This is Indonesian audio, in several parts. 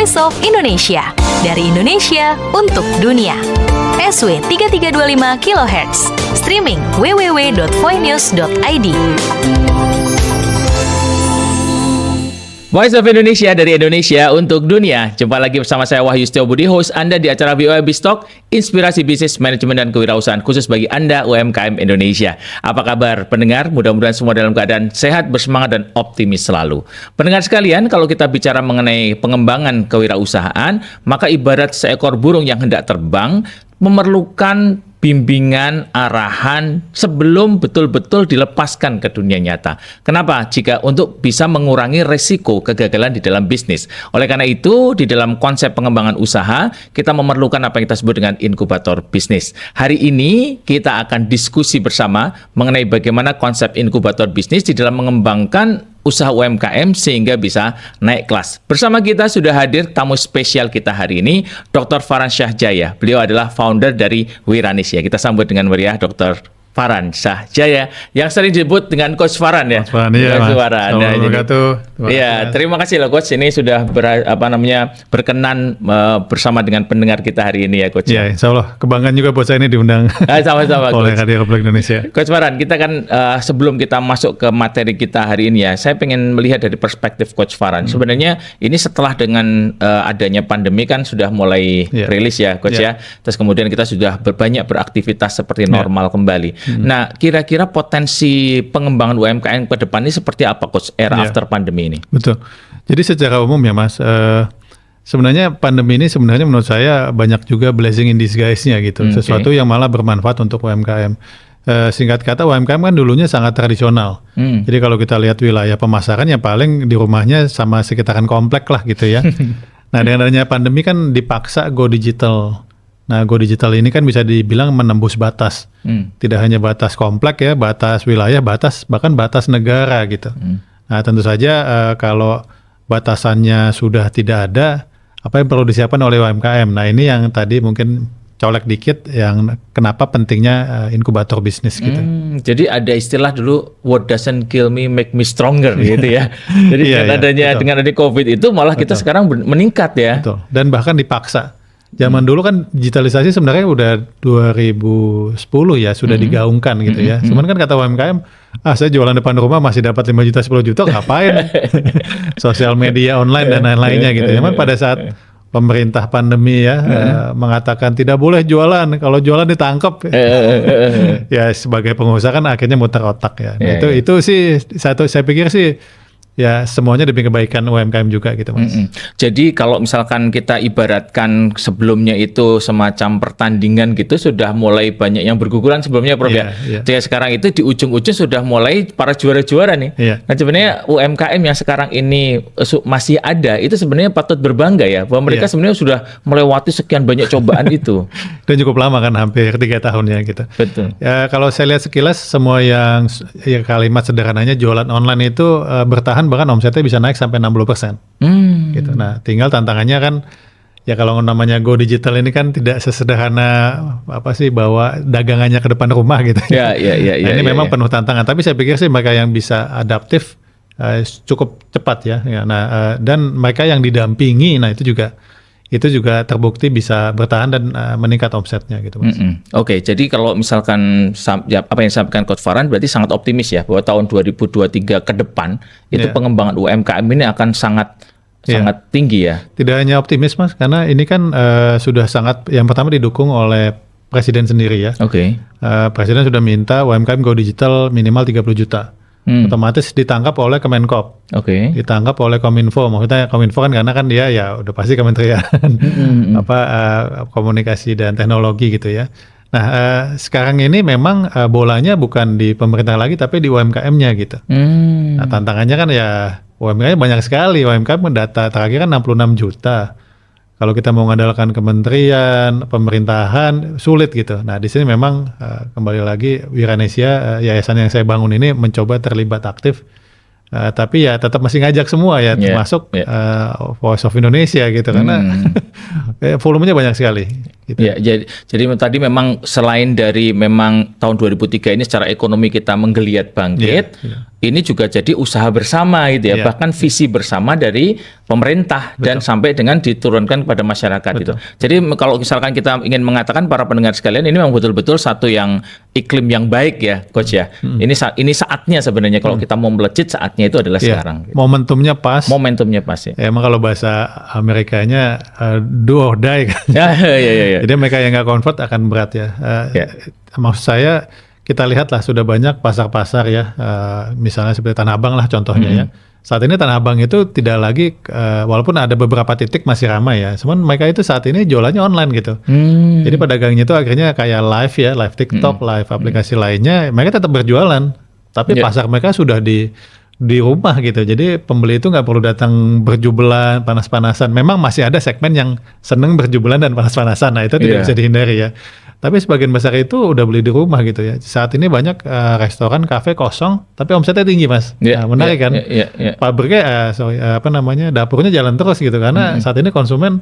Voice of Indonesia. Dari Indonesia untuk dunia. SW 3325 kHz. Streaming www.voinews.id. Voice of Indonesia dari Indonesia untuk dunia. Jumpa lagi bersama saya Wahyu Setiobudi, host Anda di acara VOA Biztalk, inspirasi bisnis, manajemen, dan kewirausahaan khusus bagi Anda UMKM Indonesia. Apa kabar pendengar? Mudah-mudahan semua dalam keadaan sehat, bersemangat, dan optimis selalu. Pendengar sekalian, kalau kita bicara mengenai pengembangan kewirausahaan, maka ibarat seekor burung yang hendak terbang, memerlukan bimbingan, arahan sebelum betul-betul dilepaskan ke dunia nyata. Kenapa? Jika untuk bisa mengurangi resiko kegagalan di dalam bisnis. Oleh karena itu, di dalam konsep pengembangan usaha, kita memerlukan apa yang kita sebut dengan inkubator bisnis. Hari ini, kita akan diskusi bersama mengenai bagaimana konsep inkubator bisnis di dalam mengembangkan usaha UMKM sehingga bisa naik kelas. Bersama kita sudah hadir tamu spesial kita hari ini, Dr. Farhan Shahjaya. Beliau adalah founder dari Wiranesia. Kita sambut dengan meriah Dr. Farhan Shahjaya yang sering disebut dengan Coach Farhan ya. Coach Farhan, iya, Mas. Iya, terima kasih loh Coach. Ini sudah berkenan bersama dengan pendengar kita hari ini ya Coach. Iya, insya Allah kebanggaan juga buat saya ini diundang sama-sama oleh Radio Republik Indonesia. Coach Farhan, kita kan sebelum kita masuk ke materi kita hari ini ya, saya pengen melihat dari perspektif Coach Farhan. Sebenarnya ini setelah dengan adanya pandemi kan sudah mulai rilis ya Coach ya. Terus kemudian kita sudah banyak beraktivitas seperti normal kembali. Nah, kira-kira potensi pengembangan UMKM ke depan ini seperti apa, Coach, after pandemi ini? Betul. Jadi secara umum ya, Mas, sebenarnya pandemi ini sebenarnya menurut saya banyak juga blessing in disguise-nya gitu. Sesuatu yang malah bermanfaat untuk UMKM. Singkat kata, UMKM kan dulunya sangat tradisional. Jadi kalau kita lihat wilayah pemasaran ya paling di rumahnya sama sekitaran komplek lah gitu ya. Nah, dengan adanya pandemi kan dipaksa go digital. Nah, go digital ini kan bisa dibilang menembus batas. Tidak hanya batas komplek ya, batas wilayah, bahkan batas negara gitu. Nah, tentu saja kalau batasannya sudah tidak ada, apa yang perlu disiapkan oleh UMKM? Nah, ini yang tadi mungkin colek dikit yang kenapa pentingnya inkubator bisnis gitu. Jadi ada istilah dulu, what doesn't kill me make me stronger gitu ya. Jadi dengan adanya COVID itu malah kita sekarang meningkat ya. Betul. Dan bahkan dipaksa. Zaman dulu kan digitalisasi sebenarnya udah 2010 ya sudah digaungkan gitu ya. Cuman kan kata UMKM, saya jualan depan rumah masih dapat 5 juta 10 juta ngapain? Sosial media online dan lain-lainnya gitu. Cuman pada saat pemerintah pandemi ya mengatakan tidak boleh jualan, kalau jualan ditangkap. Ya sebagai pengusaha kan akhirnya muter otak ya. Nah, itu sih saya pikir sih ya semuanya demi kebaikan UMKM juga gitu, Mas. Jadi kalau misalkan kita ibaratkan sebelumnya itu semacam pertandingan gitu, sudah mulai banyak yang berguguran sebelumnya Prof ya. Jadi sekarang itu di ujung-ujung sudah mulai para juara-juara nih. Nah sebenarnya UMKM yang sekarang ini masih ada, itu sebenarnya patut berbangga ya, bahwa mereka sebenarnya sudah melewati sekian banyak cobaan itu. Dan cukup lama kan, hampir 3 tahun ya gitu. Betul. Ya kalau saya lihat sekilas semua yang kalimat sederhananya jualan online itu bertahan, bahkan omsetnya bisa naik sampai 60%. Gitu. Nah, tinggal tantangannya kan ya kalau namanya go digital ini kan tidak sesederhana apa sih bawa dagangannya ke depan rumah gitu. Ini memang penuh tantangan, tapi saya pikir sih mereka yang bisa adaptif cukup cepat ya. Nah, dan mereka yang didampingi, nah itu juga terbukti bisa bertahan dan meningkat omsetnya gitu, Mas. Oke, jadi kalau misalkan apa yang disampaikan Coach Farhan berarti sangat optimis ya bahwa tahun 2023 ke depan itu pengembangan UMKM ini akan sangat tinggi ya. Tidak hanya optimis, Mas, karena ini kan sudah sangat, yang pertama didukung oleh Presiden sendiri ya. Presiden sudah minta UMKM go digital minimal 30 juta. Otomatis ditangkap oleh Kemenkop, ditangkap oleh Kominfo. Maksudnya Kominfo kan karena kan dia ya udah pasti kementerian komunikasi dan teknologi gitu ya. Nah sekarang ini memang bolanya bukan di pemerintah lagi tapi di UMKM-nya gitu. Nah tantangannya kan ya UMKM banyak sekali. UMKM data terakhir kan 66 juta. Kalau kita mau mengandalkan kementerian, pemerintahan, sulit gitu. Nah, di sini memang kembali lagi Wiranesia, yayasan yang saya bangun ini mencoba terlibat aktif. Tapi ya tetap masih ngajak semua ya, termasuk Voice of Indonesia gitu. Karena volumenya banyak sekali. Gitu. Ya, jadi tadi memang selain dari memang tahun 2003 ini secara ekonomi kita menggeliat bangkit, ini juga jadi usaha bersama gitu ya, Iya. bahkan visi bersama dari pemerintah dan sampai dengan diturunkan kepada masyarakat gitu. Jadi kalau misalkan kita ingin mengatakan para pendengar sekalian, ini memang betul-betul satu yang iklim yang baik ya, Coach ya. Ini saatnya sebenarnya kalau kita mau melejit, saatnya itu adalah Iya. sekarang. Gitu. Momentumnya pas. Momentumnya pas ya. Emang kalau bahasa Amerikanya do or die kan. Ya. Jadi mereka yang nggak convert akan berat ya. Ya. Maksud saya kita lihatlah sudah banyak pasar-pasar ya, misalnya seperti Tanah Abang lah contohnya ya. Saat ini Tanah Abang itu tidak lagi, walaupun ada beberapa titik masih ramai ya, cuman mereka itu saat ini jualannya online gitu. Jadi pedagangnya itu akhirnya kayak live ya, live TikTok, live aplikasi lainnya, mereka tetap berjualan, tapi Ya. pasar mereka sudah di rumah gitu. Jadi pembeli itu nggak perlu datang berjubelan, panas-panasan. Memang masih ada segmen yang seneng berjubelan dan panas-panasan. Nah itu tidak Iya. bisa dihindari ya. Tapi sebagian besar itu udah beli di rumah gitu ya. Saat ini banyak restoran, kafe kosong, tapi omsetnya tinggi mas. Iya, Nah, menarik iya, kan? iya, iya. Pabriknya, dapurnya jalan terus gitu. Karena saat ini konsumen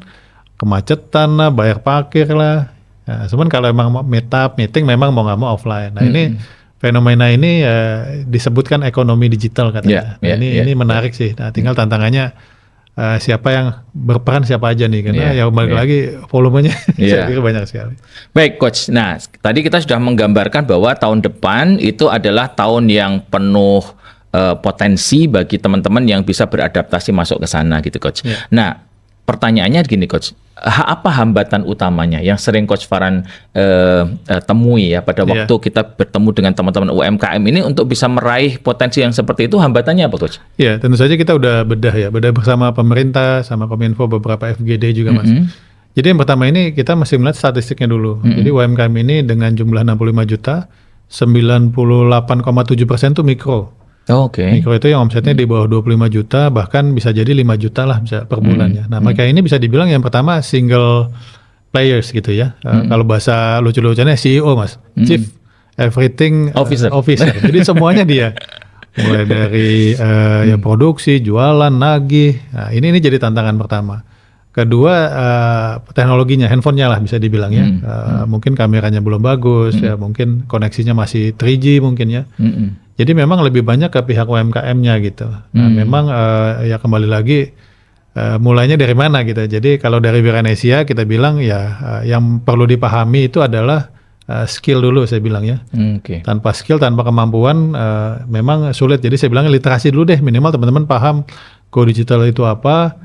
kemacetan lah, bayar parkir lah. Nah, cuman kalau emang mau meet up, meeting memang mau nggak mau offline. Nah ini fenomena ini disebutkan ekonomi digital katanya. Iya, iya, Ini iya. menarik sih. Nah tinggal tantangannya siapa yang berperan siapa aja nih. Karena Iya, ya balik iya. lagi volumenya Iya. saya pikir banyak sekali. Baik, Coach. Nah, tadi kita sudah menggambarkan bahwa tahun depan itu adalah tahun yang penuh potensi bagi teman-teman yang bisa beradaptasi masuk ke sana, gitu, Coach. Ya. Nah, pertanyaannya gini, Coach. Apa hambatan utamanya yang sering Coach Farhan temui ya pada Ya. waktu kita bertemu dengan teman-teman UMKM ini untuk bisa meraih potensi yang seperti itu, hambatannya apa, Coach? Ya tentu saja kita udah bedah bersama pemerintah, sama Kominfo, beberapa FGD juga mas. Jadi yang pertama ini kita masih melihat statistiknya dulu. Jadi UMKM ini dengan jumlah 65 juta, 98,7% itu mikro. Oke. Mikro itu yang omsetnya di bawah 25 juta, bahkan bisa jadi 5 juta lah bisa per bulannya. Nah mereka ini bisa dibilang yang pertama single players gitu ya. Kalau bahasa lucu-lucunya CEO mas, Chief Everything Officer. Jadi semuanya dia. Mulai dari ya produksi, jualan, nagih. Nah, ini jadi tantangan pertama. Kedua teknologinya, handphonenya lah bisa dibilang ya. Mungkin kameranya belum bagus ya, mungkin koneksinya masih 3G mungkin ya. Jadi memang lebih banyak ke pihak UMKM-nya gitu. Nah, memang ya kembali lagi mulainya dari mana gitu. Jadi kalau dari Viranesia kita bilang ya yang perlu dipahami itu adalah skill dulu saya bilang ya. Oke. Tanpa skill, tanpa kemampuan memang sulit. Jadi saya bilang literasi dulu deh, minimal teman-teman paham go digital itu apa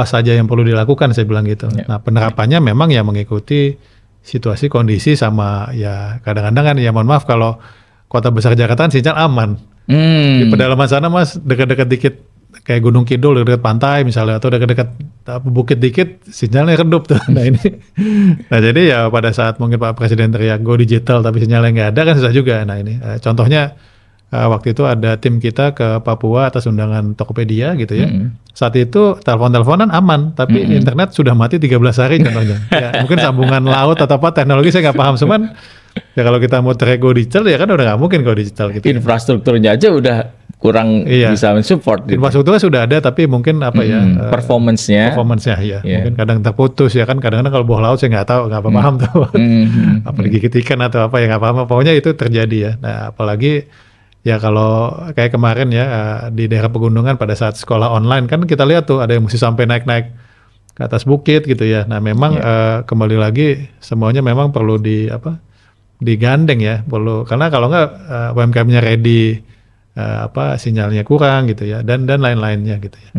saja yang perlu dilakukan saya bilang gitu. Nah penerapannya memang ya mengikuti situasi kondisi sama ya kadang-kadang kan ya mohon maaf kalau kota besar Jakarta kan sinyal aman. Di pedalaman sana mas dekat-dekat dikit kayak Gunung Kidul dekat pantai misalnya atau dekat-dekat bukit dikit sinyalnya redup tuh. Nah ini, nah jadi ya pada saat mungkin Pak Presiden teriak go digital tapi sinyalnya nggak ada kan susah juga. Nah ini contohnya waktu itu ada tim kita ke Papua atas undangan Tokopedia gitu ya. Saat itu telepon-teleponan aman tapi internet sudah mati 13 hari contohnya. Ya, mungkin sambungan laut atau apa teknologi saya nggak paham cuman ya kalau kita mau track go digital ya kan udah nggak mungkin go digital gitu. Infrastrukturnya aja udah kurang bisa mensupport. Gitu. Infrastrukturnya sudah ada tapi mungkin apa ya performance-nya ya mungkin kadang terputus ya kan kadang-kadang kalau bawah laut saya nggak tahu nggak paham tuh apa digigit ikan atau apa ya nggak paham pokoknya itu terjadi ya. Nah apalagi ya kalau kayak kemarin ya di daerah pegunungan pada saat sekolah online kan kita lihat tuh ada yang mesti sampai naik-naik ke atas bukit gitu ya. Nah memang kembali lagi semuanya memang perlu digandeng ya perlu karena kalau nggak UMKM-nya ready sinyalnya kurang gitu ya dan lain-lainnya gitu ya.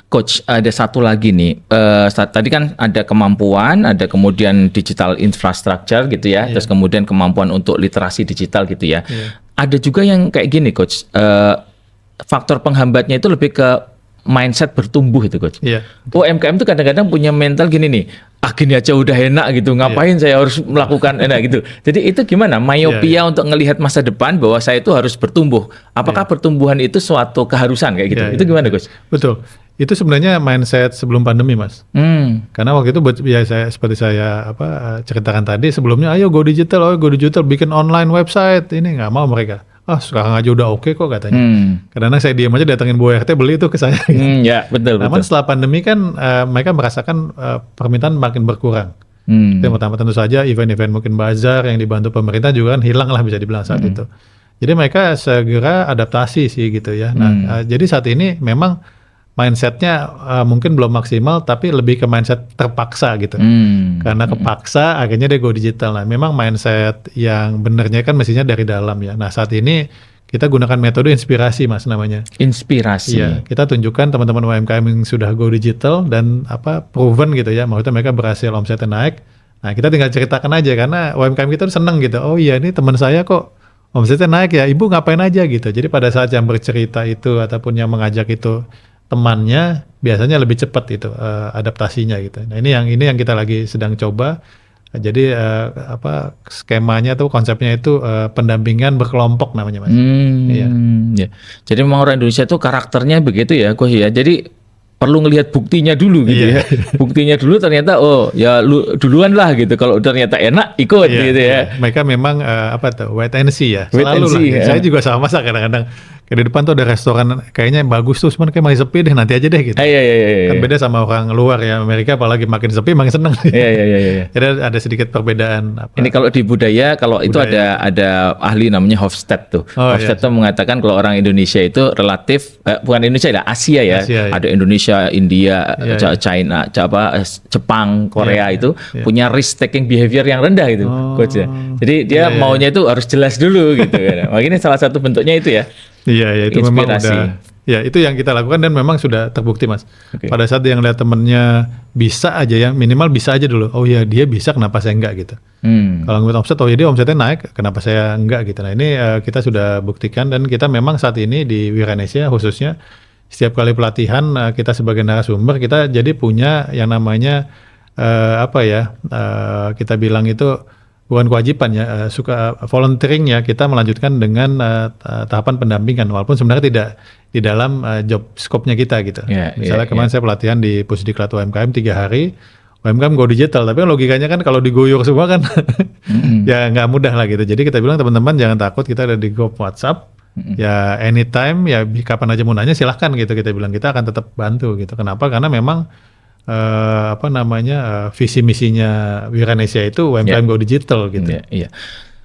Coach ada satu lagi nih tadi kan ada kemampuan ada kemudian digital infrastructure gitu ya terus kemudian kemampuan untuk literasi digital gitu ya. Ada juga yang kayak gini Coach faktor penghambatnya itu lebih ke mindset bertumbuh itu Coach. UMKM itu kadang-kadang punya mental gini nih gini aja udah enak gitu ngapain saya harus melakukan enak gitu. Jadi itu gimana miopia untuk ngelihat masa depan bahwa saya itu harus bertumbuh. Apakah pertumbuhan itu suatu keharusan kayak gitu? Itu gimana Coach? Betul. Itu sebenarnya mindset sebelum pandemi mas. Karena waktu itu ya seperti saya ceritakan tadi sebelumnya ayo go digital bikin online website ini nggak mau mereka. Sekarang aja udah oke kok katanya. Kadang-kadang saya diam aja datengin Bu RT beli itu ke saya. Ya betul. Namun setelah pandemi kan mereka merasakan permintaan makin berkurang. Itu yang pertama tentu saja event-event mungkin bazar yang dibantu pemerintah juga kan hilang lah bisa dibilang saat itu. Jadi mereka segera adaptasi sih gitu ya. Nah, jadi saat ini memang mindsetnya mungkin belum maksimal, tapi lebih ke mindset terpaksa gitu. Karena kepaksa, akhirnya dia go digital. Nah, memang mindset yang benernya kan mestinya dari dalam ya. Nah, saat ini kita gunakan metode inspirasi, Mas, namanya. Inspirasi. Iya, kita tunjukkan teman-teman UMKM yang sudah go digital dan proven gitu ya. Maksudnya mereka berhasil omsetnya naik. Nah, kita tinggal ceritakan aja karena UMKM kita tuh seneng gitu. Oh iya, ini teman saya kok omsetnya naik ya, ibu ngapain aja gitu. Jadi pada saat yang bercerita itu ataupun yang mengajak itu temannya, biasanya lebih cepat itu adaptasinya gitu. Nah, ini yang kita lagi sedang coba. Jadi skemanya tuh konsepnya itu pendampingan berkelompok namanya, Mas. Iya. Ya. Jadi memang orang Indonesia tuh karakternya begitu ya, Coach ya. Jadi perlu ngelihat buktinya dulu gitu ya. Buktinya dulu ternyata ya lu duluan lah gitu. Kalau ternyata enak ikut gitu ya. Mereka memang wait and see ya. Wait and see, ya. Saya juga sama kadang-kadang di depan tuh ada restoran kayaknya bagus tuh, cuman kayak masih sepi deh, nanti aja deh gitu. Kan beda sama orang luar ya, Amerika apalagi makin sepi makin seneng. Jadi ada sedikit perbedaan. Ini kalau di budaya, kalau itu ada ahli namanya Hofstede tuh. Hofstede tuh mengatakan kalau orang Indonesia itu relatif bukan Indonesia ya, Asia ya. Ada Indonesia, India, China, Jepang, Korea itu punya risk taking behavior yang rendah itu, Coach ya. Jadi dia maunya itu harus jelas dulu gitu kan. Makanya salah satu bentuknya itu ya. Iya, itu inspirasi. Memang udah. Ya, itu yang kita lakukan dan memang sudah terbukti, Mas. Pada saat yang lihat temennya bisa aja ya, minimal bisa aja dulu. Oh ya, dia bisa, kenapa saya enggak gitu. Kalau ngeliat omset, oh ya dia omsetnya naik, kenapa saya enggak gitu. Nah, ini kita sudah buktikan dan kita memang saat ini di Wiranesia khususnya setiap kali pelatihan kita sebagai narasumber kita jadi punya yang namanya kita bilang itu bukan kewajiban ya, suka volunteering ya, kita melanjutkan dengan tahapan pendampingan walaupun sebenarnya tidak di dalam job scope-nya kita gitu. Misalnya kemarin saya pelatihan di Pusdiklat UMKM 3 hari, UMKM go digital, tapi logikanya kan kalau diguyur semua kan ya nggak mudah lah gitu. Jadi kita bilang teman-teman jangan takut, kita ada di grup WhatsApp, ya anytime ya kapan aja mau nanya silahkan gitu, kita bilang kita akan tetap bantu gitu. Kenapa? Karena memang visi misinya Wiranesia itu UMKM go digital gitu.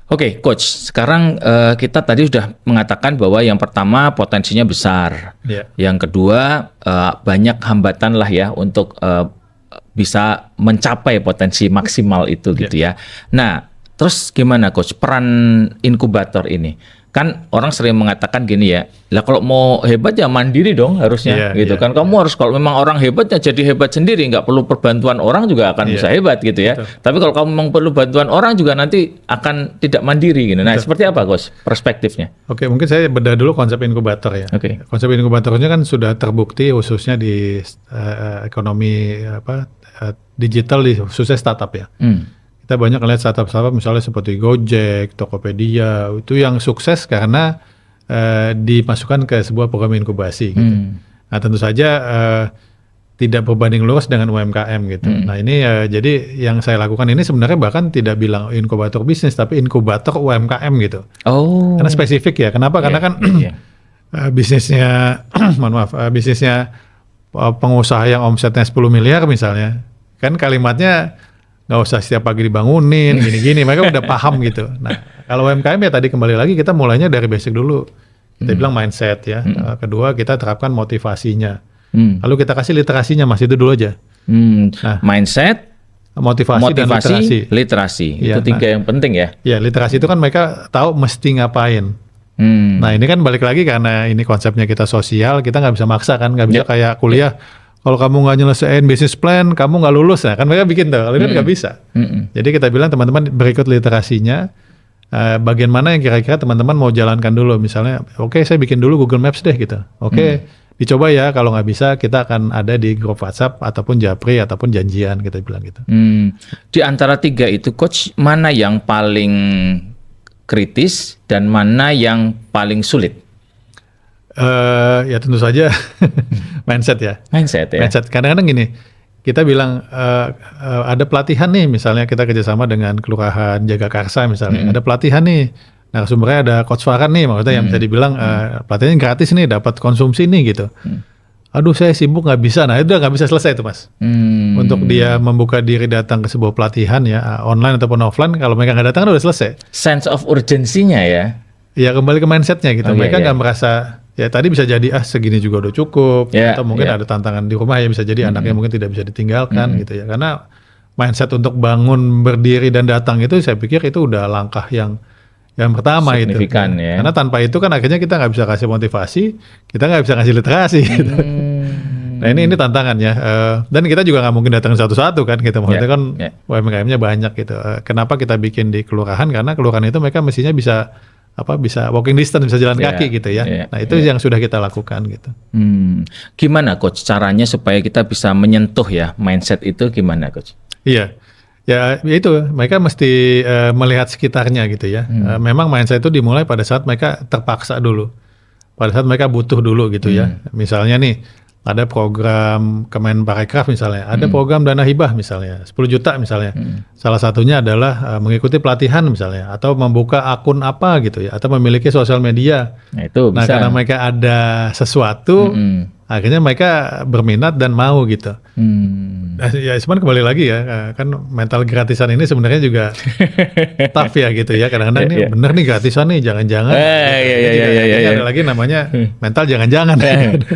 Oke, Coach. Sekarang kita tadi sudah mengatakan bahwa yang pertama potensinya besar, yang kedua banyak hambatan lah ya untuk bisa mencapai potensi maksimal itu gitu ya. Nah, terus gimana, Coach, peran inkubator ini? Kan orang sering mengatakan gini ya, lah kalau mau hebat ya mandiri dong harusnya gitu kan. Kamu harus, kalau memang orang hebat ya jadi hebat sendiri, nggak perlu perbantuan orang juga akan bisa hebat gitu ya. Tapi kalau kamu memang perlu bantuan orang juga nanti akan tidak mandiri gitu. Nah, seperti apa, Coach, perspektifnya? Oke, mungkin saya bedah dulu konsep inkubator ya. Konsep inkubatornya kan sudah terbukti khususnya di ekonomi digital, di khususnya startup ya. Kita banyak lihat startup-startup misalnya seperti Gojek, Tokopedia, itu yang sukses karena dimasukkan ke sebuah program inkubasi gitu. Nah, tentu saja tidak berbanding lurus dengan UMKM gitu. Nah, ini jadi yang saya lakukan ini sebenarnya bahkan tidak bilang inkubator bisnis, tapi inkubator UMKM gitu. Karena spesifik ya. Kenapa? Karena kan bisnisnya, bisnisnya pengusaha yang omsetnya 10 miliar misalnya, kan kalimatnya nggak usah setiap pagi dibangunin, gini-gini, mereka udah paham gitu. Nah, kalau UMKM ya tadi kembali lagi kita mulainya dari basic dulu. Kita bilang mindset ya. Kedua kita terapkan motivasinya. Lalu kita kasih literasinya, Mas, itu dulu aja. Nah, mindset, motivasi dan literasi. Itu tiga yang penting ya. Ya, literasi itu kan mereka tahu mesti ngapain. Nah, ini kan balik lagi karena ini konsepnya kita sosial, kita nggak bisa maksa kan, nggak bisa kayak kuliah. Kalau kamu nggak nyelesain business plan, kamu nggak lulus. Nah, kan mereka bikin tuh, kalau ini nggak bisa. Jadi kita bilang teman-teman berikut literasinya, bagian mana yang kira-kira teman-teman mau jalankan dulu. Misalnya, oke, saya bikin dulu Google Maps deh gitu. Oke, dicoba ya, kalau nggak bisa kita akan ada di grup WhatsApp ataupun Japri ataupun janjian, kita bilang gitu. Di antara tiga itu, Coach, mana yang paling kritis dan mana yang paling sulit? Ya tentu saja mindset ya. Mindset. Kadang-kadang gini, kita bilang ada pelatihan nih, misalnya kita kerjasama dengan Kelurahan Jagakarsa misalnya, ada pelatihan nih. Nah, sumbernya ada Coach Farhan nih, maksudnya yang bisa dibilang pelatihannya gratis nih, dapat konsumsi nih gitu. Aduh, saya sibuk nggak bisa. Nah, itu nggak bisa selesai itu, Mas. Untuk dia membuka diri datang ke sebuah pelatihan ya, online ataupun offline, kalau mereka nggak datang udah selesai. Sense of urgency-nya ya. ya kembali ke mindsetnya gitu. Oh, Mereka iya. nggak merasa ya tadi bisa jadi segini juga udah cukup, Iya, atau mungkin iya. ada tantangan di rumah ya bisa jadi anaknya mungkin tidak bisa ditinggalkan gitu ya. Karena mindset untuk bangun, berdiri dan datang itu saya pikir itu udah langkah yang pertama itu. Signifikan ya. Karena tanpa itu kan akhirnya kita nggak bisa kasih motivasi, kita nggak bisa kasih literasi. Gitu. Nah ini tantangan ya. Dan kita juga nggak mungkin datang satu-satu kan. Kita maksudnya kan UMKM-nya banyak gitu. Kenapa kita bikin di kelurahan? Karena kelurahan itu mereka mestinya bisa walking distance, bisa jalan kaki gitu ya. Nah itu yang sudah kita lakukan gitu. Gimana coach caranya supaya kita bisa menyentuh ya mindset itu gimana coach? Iya. Ya itu mereka mesti melihat sekitarnya gitu ya. Memang mindset itu dimulai pada saat mereka terpaksa dulu. Pada saat mereka butuh dulu gitu ya. Misalnya nih ada program Kemenparekraf misalnya, ada program dana hibah misalnya, 10 juta misalnya. Salah satunya adalah mengikuti pelatihan misalnya, atau membuka akun apa gitu ya, atau memiliki sosial media. Nah itu bisa. Nah karena mereka ada sesuatu, akhirnya mereka berminat dan mau gitu. Nah, ya cuman kembali lagi ya, kan mental gratisan ini sebenarnya juga tough ya gitu ya. Kadang-kadang ini bener nih gratisan nih, jangan-jangan. Ada lagi namanya mental jangan-jangan.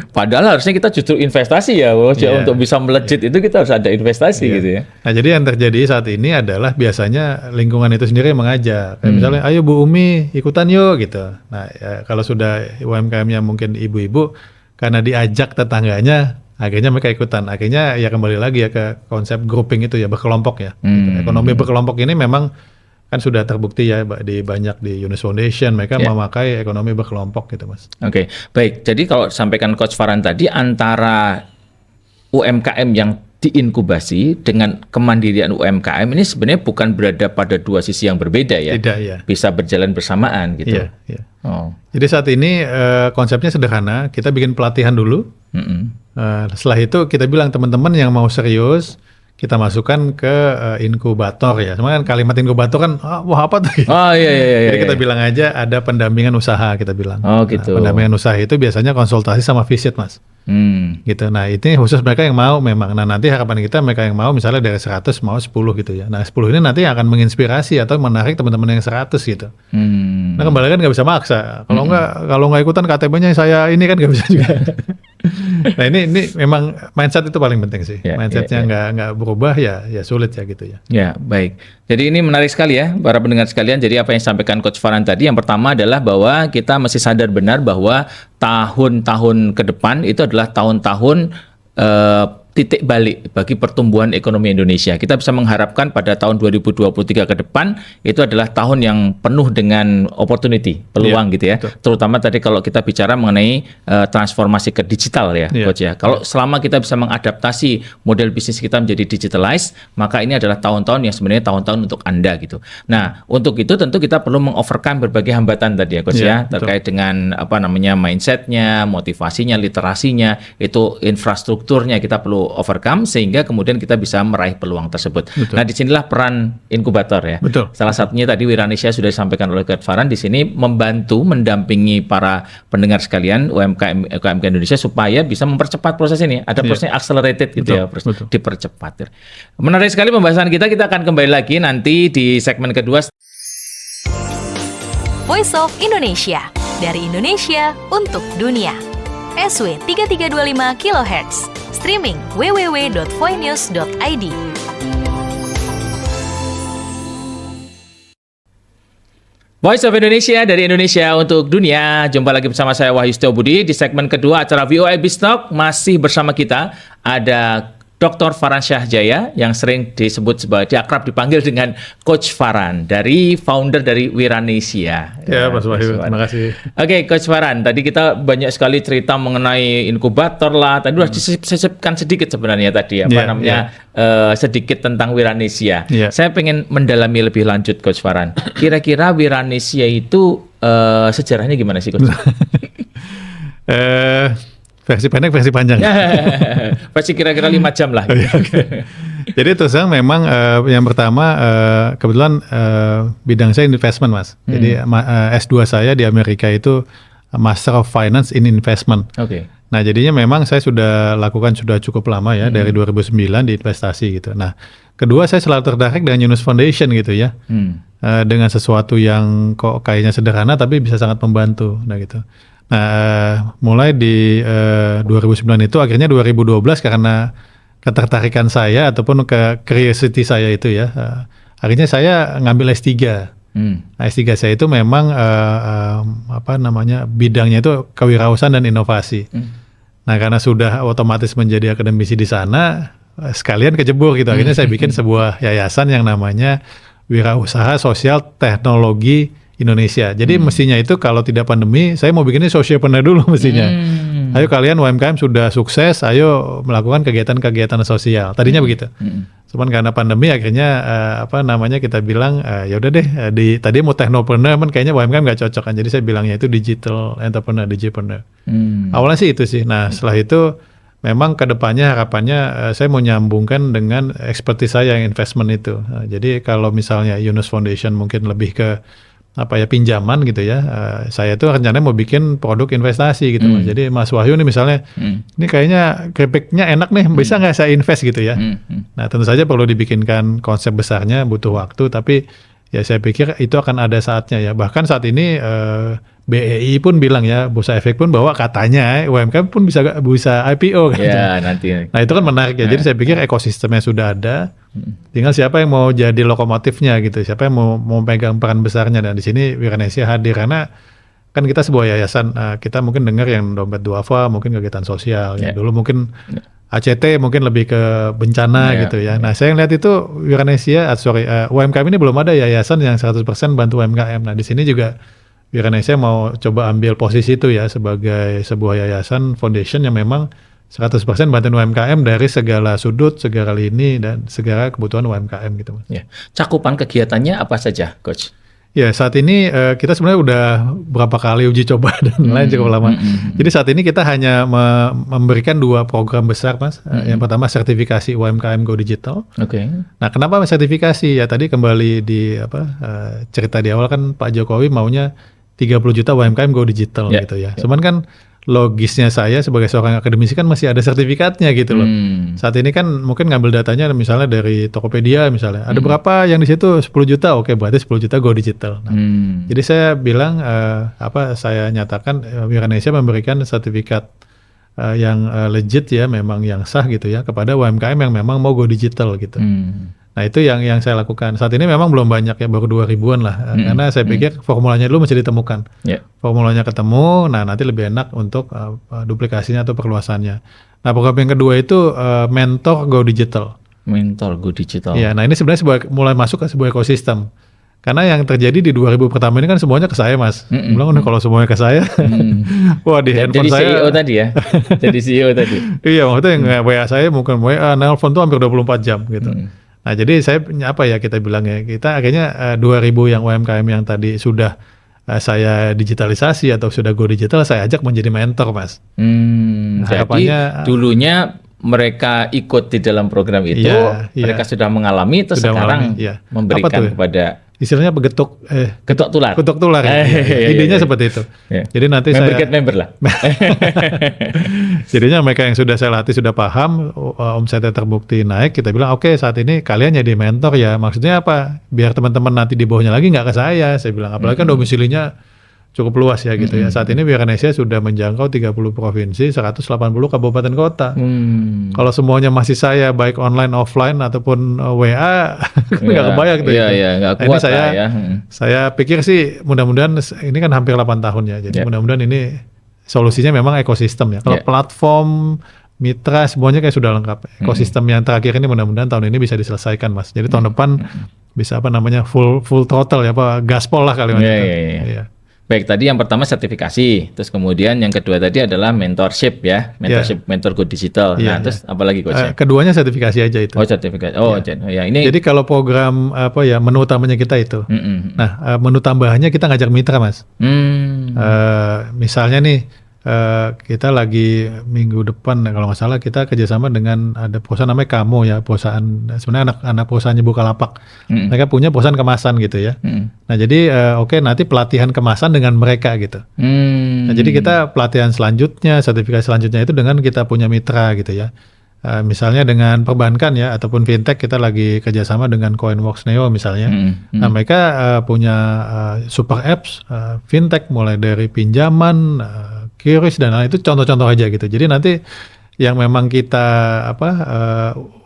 Padahal harusnya kita justru investasi ya, untuk bisa melejit itu kita harus ada investasi gitu ya. Nah jadi yang terjadi saat ini adalah biasanya lingkungan itu sendiri yang mengajak. Kayak misalnya, ayo Bu Umi ikutan yuk gitu. Nah ya, kalau sudah UMKM-nya mungkin ibu-ibu, karena diajak tetangganya, akhirnya mereka ikutan. Akhirnya ya kembali lagi ya ke konsep grouping itu ya, berkelompok ya. Ekonomi berkelompok ini memang kan sudah terbukti ya di banyak di Yunus Foundation mereka memakai ekonomi berkelompok gitu Mas. Oke, baik. Jadi kalau sampaikan Coach Farhan tadi antara UMKM yang diinkubasi dengan kemandirian UMKM ini sebenarnya bukan berada pada dua sisi yang berbeda ya. Tidak ya. Bisa berjalan bersamaan gitu. Iya, iya. Jadi saat ini konsepnya sederhana, kita bikin pelatihan dulu. Setelah itu kita bilang teman-teman yang mau serius, kita masukkan ke inkubator ya. Sebenarnya kan kalimat inkubator kan, wah apa tuh? Oh iya. Jadi kita bilang aja ada pendampingan usaha kita bilang. Oh gitu. Pendampingan usaha itu biasanya konsultasi sama visit Mas. Gitu. Nah ini khusus mereka yang mau memang. Nah nanti harapan kita mereka yang mau misalnya dari 100 mau 10 gitu ya. Nah 10 ini nanti akan menginspirasi atau menarik teman-teman yang 100 gitu. Nah kembali kan nggak bisa maksa. Kalau nggak ikutan KTP-nya saya ini kan nggak bisa juga. Nah ini memang mindset itu paling penting sih. Mindsetnya nggak berubah ya sulit ya gitu ya. Ya baik. Jadi ini menarik sekali ya para pendengar sekalian. Jadi apa yang disampaikan Coach Farhan tadi, yang pertama adalah bahwa kita mesti sadar benar bahwa tahun-tahun ke depan itu adalah tahun-tahun titik balik bagi pertumbuhan ekonomi Indonesia. Kita bisa mengharapkan pada tahun 2023 ke depan itu adalah tahun yang penuh dengan opportunity, peluang gitu ya. Betul. Terutama tadi kalau kita bicara mengenai transformasi ke digital ya, Coach ya. Kalau selama kita bisa mengadaptasi model bisnis kita menjadi digitalized, maka ini adalah tahun-tahun yang sebenarnya tahun-tahun untuk Anda gitu. Nah, untuk itu tentu kita perlu mengovercome berbagai hambatan tadi ya, Coach ya, terkait dengan mindsetnya, motivasinya, literasinya, itu infrastrukturnya kita perlu overcome sehingga kemudian kita bisa meraih peluang tersebut. Betul. Nah, disinilah peran inkubator ya. Betul. Salah satunya tadi Wiranesia sudah disampaikan oleh Coach Farhan di sini membantu mendampingi para pendengar sekalian UMKM Indonesia supaya bisa mempercepat proses ini. Ada prosesnya accelerated gitu ya, dipercepat. Menarik sekali pembahasan kita. Kita akan kembali lagi nanti di segmen kedua. Voice of Indonesia, dari Indonesia untuk dunia. SW 3325 kHz. Streaming www.voinews.id. Voice of Indonesia dari Indonesia untuk dunia. Jumpa lagi bersama saya Wahyu Setiobudi di segmen kedua acara VOA Biztalk. Masih bersama kita ada Dr. Farhan Syahjaya yang sering disebut sebagai akrab dipanggil dengan Coach Farhan, dari founder dari Wiranesia. Ya, Mas Wahyu, terima kasih. Oke, Coach Farhan, tadi kita banyak sekali cerita mengenai inkubator lah. Tadi sudah disisipkan sedikit sebenarnya tadi sedikit tentang Wiranesia. Saya pengen mendalami lebih lanjut, Coach Farhan. Kira-kira Wiranesia itu sejarahnya gimana sih, Coach? Versi pendek, versi panjang. Versi kira-kira 5 jam lah. Jadi terus memang yang pertama kebetulan bidang saya investment Mas. Jadi S2 saya di Amerika itu Master of Finance in Investment. Nah, jadinya memang saya sudah lakukan sudah cukup lama ya, dari 2009 di investasi gitu. Nah, kedua saya selalu tertarik dengan Yunus Foundation gitu ya. Dengan sesuatu yang kok kayaknya sederhana tapi bisa sangat membantu. Nah gitu. Nah, mulai di 2009 itu akhirnya 2012 karena ketertarikan saya ataupun ke curiosity saya itu ya. Akhirnya saya ngambil S3. Nah, S3 saya itu memang bidangnya itu kewirausahaan dan inovasi. Nah, karena sudah otomatis menjadi akademisi di sana, sekalian kejebur gitu. Akhirnya saya bikin sebuah yayasan yang namanya Wirausaha Sosial Teknologi Indonesia. Jadi mestinya itu kalau tidak pandemi, saya mau bikinnya socialpreneur dulu mestinya. Ayo kalian UMKM sudah sukses, ayo melakukan kegiatan-kegiatan sosial. Tadinya begitu. Cuman karena pandemi akhirnya kita bilang ya udah deh, tadi mau technopreneur, kan kayaknya UMKM nggak cocok kan. Jadi saya bilangnya itu digital entrepreneur, digipreneur. Awalnya sih itu sih. Nah setelah itu memang kedepannya harapannya saya mau nyambungkan dengan expertise saya yang investment itu. Jadi kalau misalnya Yunus Foundation mungkin lebih ke pinjaman gitu ya. Saya tuh rencananya mau bikin produk investasi gitu Mas. Jadi Mas Wahyu nih misalnya, ini kayaknya keripiknya enak nih, bisa nggak saya invest gitu ya. Nah tentu saja perlu dibikinkan konsep besarnya, butuh waktu, tapi ya saya pikir itu akan ada saatnya ya. Bahkan saat ini BEI pun bilang ya, Bursa Efek pun bahwa katanya UMKM pun bisa IPO kan. Ya nanti. Nah itu kan menarik ya. Jadi saya pikir ekosistemnya sudah ada. Tinggal siapa yang mau jadi lokomotifnya gitu, siapa yang mau pegang peran besarnya. Dan di sini Wiranesia hadir karena kan kita sebuah yayasan, kita mungkin dengar yang dompet duafa, mungkin kegiatan sosial. Ya. Dulu mungkin ACT mungkin lebih ke bencana gitu ya. Nah saya ngeliat itu Wiranesia, UMKM ini belum ada yayasan yang 100% bantu UMKM. Nah di sini juga Wiranesia mau coba ambil posisi itu ya sebagai sebuah yayasan foundation yang memang 100% bantuin UMKM dari segala sudut, segala lini, dan segala kebutuhan UMKM gitu Mas. Ya. Cakupan kegiatannya apa saja, Coach? Ya saat ini kita sebenarnya udah berapa kali uji coba dan lain cukup lama. Jadi saat ini kita hanya memberikan 2 program besar Mas. Yang pertama sertifikasi UMKM Go Digital. Nah kenapa sertifikasi? Ya tadi kembali di cerita di awal kan Pak Jokowi maunya 30 juta UMKM Go Digital gitu ya. Cuman kan logisnya saya sebagai seorang akademisi kan masih ada sertifikatnya gitu loh. Saat ini kan mungkin ngambil datanya misalnya dari Tokopedia misalnya. Ada berapa yang di situ 10 juta, oke berarti 10 juta Go Digital. Nah, jadi saya bilang saya nyatakan Wiranesia memberikan sertifikat yang legit ya, memang yang sah gitu ya kepada UMKM yang memang mau Go Digital gitu. Nah itu yang saya lakukan. Saat ini memang belum banyak ya, baru 2000-an lah. Karena saya pikir formulanya dulu mesti ditemukan. Formulanya ketemu, nah nanti lebih enak untuk duplikasinya atau perluasannya. Nah program yang kedua itu Mentor Go Digital. Mentor Go Digital. Ya, nah ini sebenarnya mulai masuk ke sebuah ekosistem. Karena yang terjadi di 2000 pertama ini kan semuanya ke saya Mas. Bilang kalau semuanya ke saya, wah di handphone jadi saya. CEO tadi ya? Jadi CEO tadi? Iya maksudnya yang WA saya mungkin nelpon tuh hampir 24 jam gitu. Nah jadi saya kita bilang ya, kita akhirnya 2000 yang UMKM yang tadi sudah saya digitalisasi atau sudah Go Digital, saya ajak menjadi mentor Mas. Jadi dulunya mereka ikut di dalam program itu, mereka sudah mengalami, terus sekarang memberikan kepada istilahnya getuk tular. Getuk tular. Idenya seperti itu. Jadi nanti member lah. Jadinya mereka yang sudah saya latih sudah paham, omsetnya terbukti naik, kita bilang oke, saat ini kalian jadi mentor ya. Maksudnya apa? Biar teman-teman nanti di bawahnya lagi nggak ke saya bilang. Apalagi kan domisilinya cukup luas ya gitu ya. Saat ini Wiranesia sudah menjangkau 30 provinsi, 180 kabupaten kota. Kalau semuanya masih saya baik online offline ataupun WA, nggak kebayang tuh. Nggak kuat saya pikir sih mudah-mudahan ini kan hampir 8 tahun ya. Jadi mudah-mudahan ini solusinya memang ekosistem ya. Kalau platform, mitra semuanya kayak sudah lengkap. Ekosistem yang terakhir ini mudah-mudahan tahun ini bisa diselesaikan Mas. Jadi tahun depan bisa full throttle ya, gaspol lah kali Iya. Baik, tadi yang pertama sertifikasi, terus kemudian yang kedua tadi adalah mentorship ya, mentor Go Digital. Nah, terus apa lagi Coach? Keduanya sertifikasi aja itu. Oh, sertifikasi. Ini. Jadi kalau program menu utamanya kita itu. Nah, menu tambahannya kita ngajak mitra Mas. Misalnya nih kita lagi minggu depan kalau nggak salah kita kerjasama dengan ada perusahaan namanya Kamo ya, perusahaan sebenarnya anak perusahaannya Bukalapak. Mereka punya perusahaan kemasan gitu ya. Nah jadi nanti pelatihan kemasan dengan mereka gitu. Nah jadi kita pelatihan selanjutnya, sertifikasi selanjutnya itu dengan kita punya mitra gitu ya. Misalnya dengan perbankan ya ataupun fintech kita lagi kerjasama dengan Coinworks Neo misalnya. Nah mereka punya super apps fintech mulai dari pinjaman, QRIS dan lain itu contoh-contoh aja gitu. Jadi nanti yang memang kita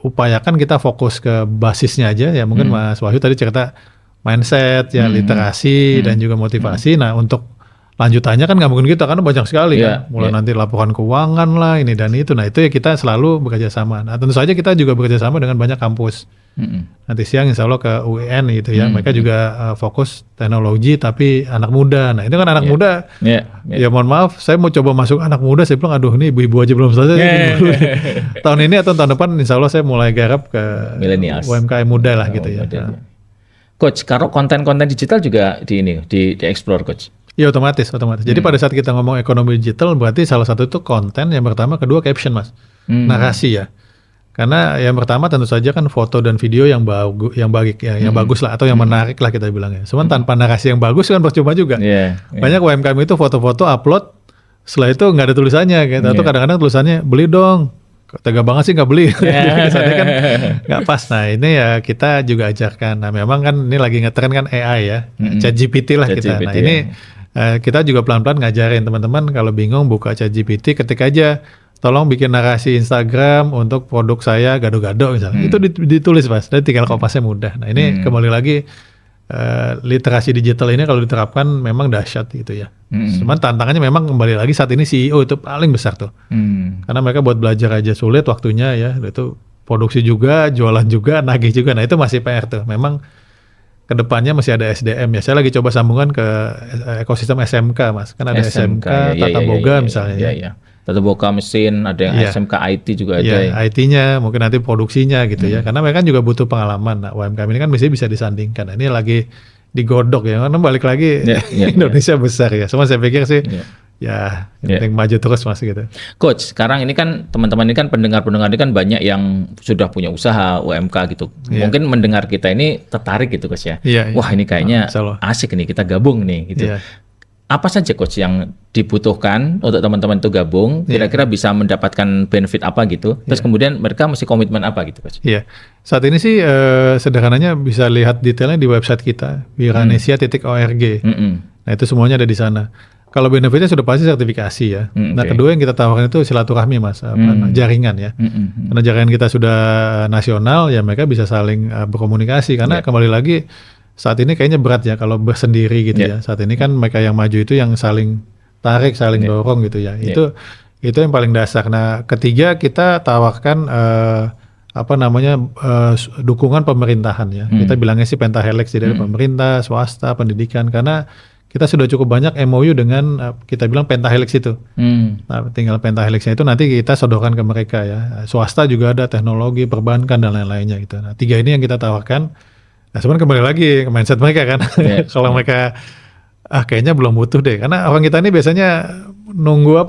upayakan kita fokus ke basisnya aja ya. Mungkin Mas Wahyu tadi cerita mindset ya, literasi dan juga motivasi. Nah untuk lanjutannya kan nggak mungkin kita karena banyak sekali kan. Mulai nanti laporan keuangan lah ini dan itu. Nah itu ya kita selalu bekerja sama. Nah tentu saja kita juga bekerja sama dengan banyak kampus. Nanti siang insya Allah ke UIN gitu ya. Mereka juga fokus teknologi tapi anak muda. Nah itu kan anak muda. Ya mohon maaf saya mau coba masuk anak muda. Saya bilang aduh ini ibu-ibu aja belum selesai. Tahun ini atau tahun depan insya Allah saya mulai garap ke UMKM muda lah gitu ya. Coach, kalau konten-konten digital juga di explore Coach? Ya otomatis. Jadi pada saat kita ngomong ekonomi digital berarti salah satu itu konten, yang pertama, kedua caption Mas, narasi ya. Karena yang pertama tentu saja kan foto dan video yang bagus lah atau yang menarik lah kita bilangnya. Cuman tanpa narasi yang bagus kan percuma juga. Banyak UMKM itu foto-foto upload, setelah itu nggak ada tulisannya gitu. Atau kadang-kadang tulisannya beli dong. Tega banget sih nggak beli. Kesannya kan nggak pas. Nah ini ya kita juga ajarkan. Nah memang kan ini lagi ngetren kan AI ya, ChatGPT lah kita. Nah ini kita juga pelan-pelan ngajarin teman-teman kalau bingung buka ChatGPT, ketik aja tolong bikin narasi Instagram untuk produk saya gado-gado misalnya. Itu ditulis Mas, dan tinggal kopasnya mudah. Nah ini kembali lagi literasi digital ini kalau diterapkan memang dahsyat gitu ya. Cuman tantangannya memang kembali lagi saat ini CEO itu paling besar tuh. Karena mereka buat belajar aja sulit waktunya ya. Itu produksi juga, jualan juga, nagih juga. Nah itu masih PR tuh. Memang kedepannya masih ada SDM ya. Saya lagi coba sambungan ke ekosistem SMK Mas. Kan ada SMK, Tata Boga misalnya ya. Tata Boga mesin, ada yang SMK IT juga ada. IT-nya, mungkin nanti produksinya gitu ya. Karena mereka kan juga butuh pengalaman. Nah, UMKM ini kan mesti bisa disandingkan. Nah, ini lagi digodok ya. Karena balik lagi Indonesia besar ya. Semua saya pikir sih yang penting maju terus Mas gitu. Coach, sekarang ini kan teman-teman ini kan pendengar-pendengar ini kan banyak yang sudah punya usaha UMK gitu. Mungkin mendengar kita ini tertarik gitu Coach ya. Wah, ini kayaknya asik nih kita gabung nih gitu. Apa saja Coach yang dibutuhkan untuk teman-teman itu gabung, kira-kira bisa mendapatkan benefit apa gitu, terus kemudian mereka mesti komitmen apa gitu Coach? Saat ini sih sederhananya bisa lihat detailnya di website kita, wiranesia.org. Nah itu semuanya ada di sana. Kalau benefitnya sudah pasti sertifikasi ya. Nah kedua yang kita tawarkan itu silaturahmi Mas, jaringan ya. Karena jaringan kita sudah nasional ya, mereka bisa saling berkomunikasi. Karena kembali lagi saat ini kayaknya berat ya kalau bersendiri gitu ya. Saat ini kan mereka yang maju itu yang saling tarik, saling dorong gitu ya. Itu yang paling dasar. Nah ketiga kita tawarkan dukungan pemerintahan ya. Kita bilangnya sih pentahelix, jadi pemerintah, swasta, pendidikan. Karena kita sudah cukup banyak MOU dengan kita bilang pentahelix itu. Nah, tinggal pentahelixnya itu nanti kita sodorkan ke mereka ya. Swasta juga ada teknologi, perbankan dan lain-lainnya gitu. Nah, tiga ini yang kita tawarkan. Nah, sebenarnya kembali lagi ke mindset mereka kan. Kalau mereka kayaknya belum butuh deh. Karena orang kita ini biasanya nunggu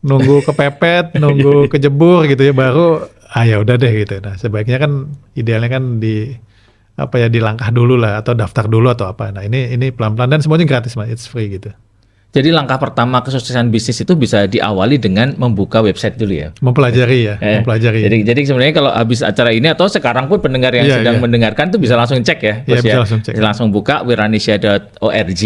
nunggu kepepet, nunggu kejebur gitu ya baru ya udah deh gitu. Nah, sebaiknya kan idealnya kan dilangkah dulu lah atau daftar dulu atau apa. Nah, ini pelan-pelan dan semuanya gratis Mas, it's free gitu. Jadi langkah pertama kesuksesan bisnis itu bisa diawali dengan membuka website dulu ya. Mempelajari ya, mempelajari. Jadi sebenarnya kalau habis acara ini atau sekarang pun pendengar yang sedang mendengarkan itu bisa langsung cek ya. Bisa langsung cek. Langsung buka wiranesia.org.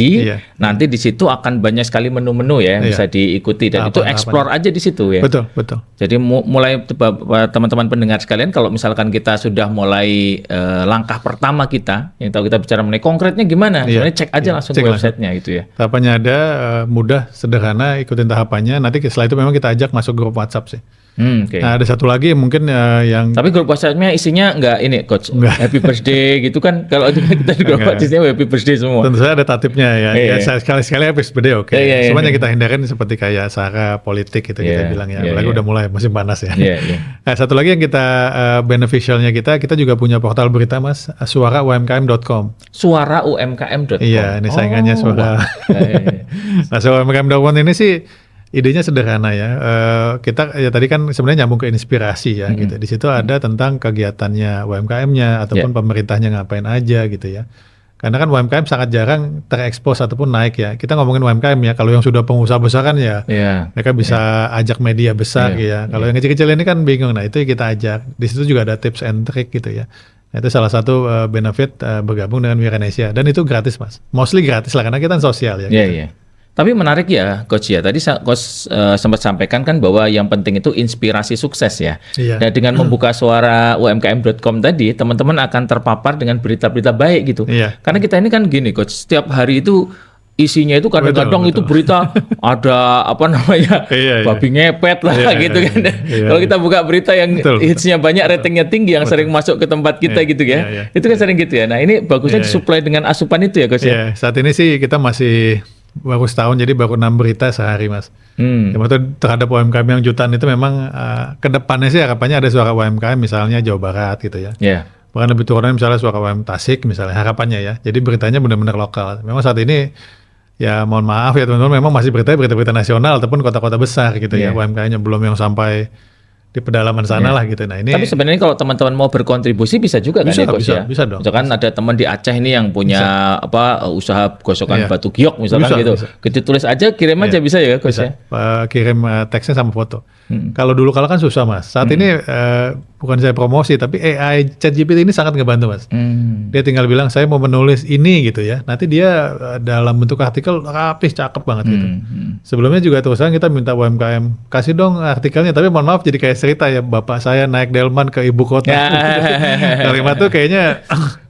Nanti di situ akan banyak sekali menu-menu ya yang bisa diikuti dan itu explore aja di situ ya. Betul. Jadi mulai teman-teman pendengar sekalian kalau misalkan kita sudah mulai langkah pertama kita yang tahu kita bicara mengenai konkretnya gimana, sebenarnya cek aja langsung ke websitenya gitu ya. Tahapannya ada mudah, sederhana, ikutin tahapannya. Nanti setelah itu memang kita ajak masuk grup WhatsApp sih. Nah ada satu lagi mungkin yang. Tapi grup WhatsApp-nya isinya nggak ini Coach, happy birthday gitu kan? Kalau kita di grup WhatsApp-nya happy birthday semua. Tentu saja ada tatipnya ya. Sekali-sekali happy birthday oke. Cuman yang kita hindarin seperti kayak sara politik gitu kita bilang ya. Apalagi udah mulai musim panas ya. Nah satu lagi yang kita beneficialnya kita juga punya portal berita Mas, suaraumkm.com. Suaraumkm.com. Iya, ini saingannya Suara. Nah, Suaraumkm.com ini sih idenya sederhana ya. Kita ya tadi kan sebenarnya nyambung ke inspirasi ya gitu. Di situ ada tentang kegiatannya UMKM-nya ataupun pemerintahnya ngapain aja gitu ya. Karena kan UMKM sangat jarang terekspos ataupun naik ya. Kita ngomongin UMKM ya. Kalau yang sudah pengusaha besar kan ya, mereka bisa ajak media besar ya. Kalau yang kecil-kecil ini kan bingung. Nah itu kita ajak. Di situ juga ada tips and trick gitu ya. Nah, itu salah satu benefit bergabung dengan Wiranesia. Dan itu gratis mas. Mostly gratis lah karena kita sosial ya. Gitu. Tapi menarik ya Coach ya, tadi Coach sempat sampaikan kan bahwa yang penting itu inspirasi sukses ya. Dan dengan membuka suara umkm.com tadi, teman-teman akan terpapar dengan berita-berita baik gitu. Karena kita ini kan gini Coach, setiap hari itu isinya itu kadang-kadang itu berita ada apa namanya babi ngepet lah gitu kan. Kalau kita buka berita yang hitsnya banyak, ratingnya tinggi, yang sering masuk ke tempat kita gitu ya. Itu kan sering gitu ya. Nah ini bagusnya disuplai dengan asupan itu ya Coach ya. Saat ini sih kita masih baru setahun, jadi baru 6 berita sehari mas. Terhadap UMKM yang jutaan itu memang kedepannya sih harapannya ada suara UMKM misalnya Jawa Barat gitu ya. Bahkan lebih turunnya misalnya suara UMKM Tasik misalnya, harapannya ya. Jadi beritanya benar-benar lokal. Memang saat ini ya mohon maaf ya teman-teman, memang masih berita-berita nasional ataupun kota-kota besar gitu ya. UMKM-nya belum yang sampai di pedalaman sana lah gitu. Nah ini. Tapi sebenarnya kalau teman-teman mau berkontribusi bisa juga kan ya Coach ya? Bisa dong. Misalkan ada teman di Aceh ini yang punya usaha gosokan batu giok misalkan gitu. Kita tulis aja, kirim aja bisa ya Coach ya? Kirim teksnya sama foto. Kalau dulu kan susah mas. Saat ini bukan saya promosi, tapi AI ChatGPT ini sangat ngebantu mas. Dia tinggal bilang saya mau menulis ini gitu ya. Nanti dia dalam bentuk artikel rapih, cakep banget gitu. Sebelumnya juga terus terang kita minta UMKM kasih dong artikelnya, tapi mohon maaf jadi kayak cerita ya, bapak saya naik delman ke ibu kota. Kalimat tuh kayaknya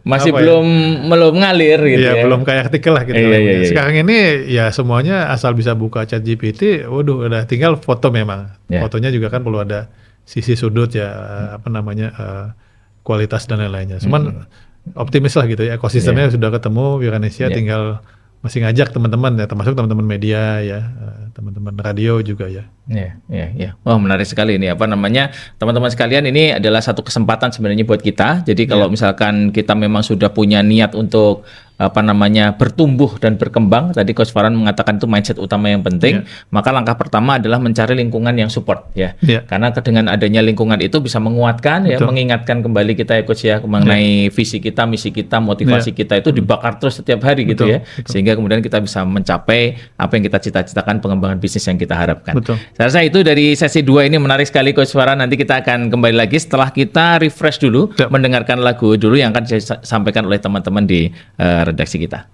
masih belum ngalir gitu ya. Belum kayak artikel lah gitu. Sekarang ini ya semuanya asal bisa buka ChatGPT, waduh udah tinggal foto memang. Fotonya juga kan perlu ada sisi sudut ya, kualitas dan lain-lainnya. Cuman optimis lah gitu ya, ekosistemnya sudah ketemu, Wiranesia tinggal masih ngajak teman-teman ya, termasuk teman-teman media ya, teman-teman radio juga ya. Wah menarik sekali ini teman-teman sekalian, ini adalah satu kesempatan sebenarnya buat kita. Jadi kalau misalkan kita memang sudah punya niat untuk bertumbuh dan berkembang, tadi Coach Farhan mengatakan itu mindset utama yang penting, maka langkah pertama adalah mencari lingkungan yang support ya. Karena dengan adanya lingkungan itu bisa menguatkan ya, mengingatkan kembali kita ya Coach ya mengenai visi kita, misi kita, motivasi kita itu dibakar terus setiap hari gitu ya. Sehingga kemudian kita bisa mencapai apa yang kita cita-citakan, pengembangan bisnis yang kita harapkan. Saya rasa itu dari sesi 2 ini menarik sekali Coach Farhan. Nanti kita akan kembali lagi setelah kita refresh dulu, mendengarkan lagu dulu yang akan disampaikan oleh teman-teman di redaksi kita.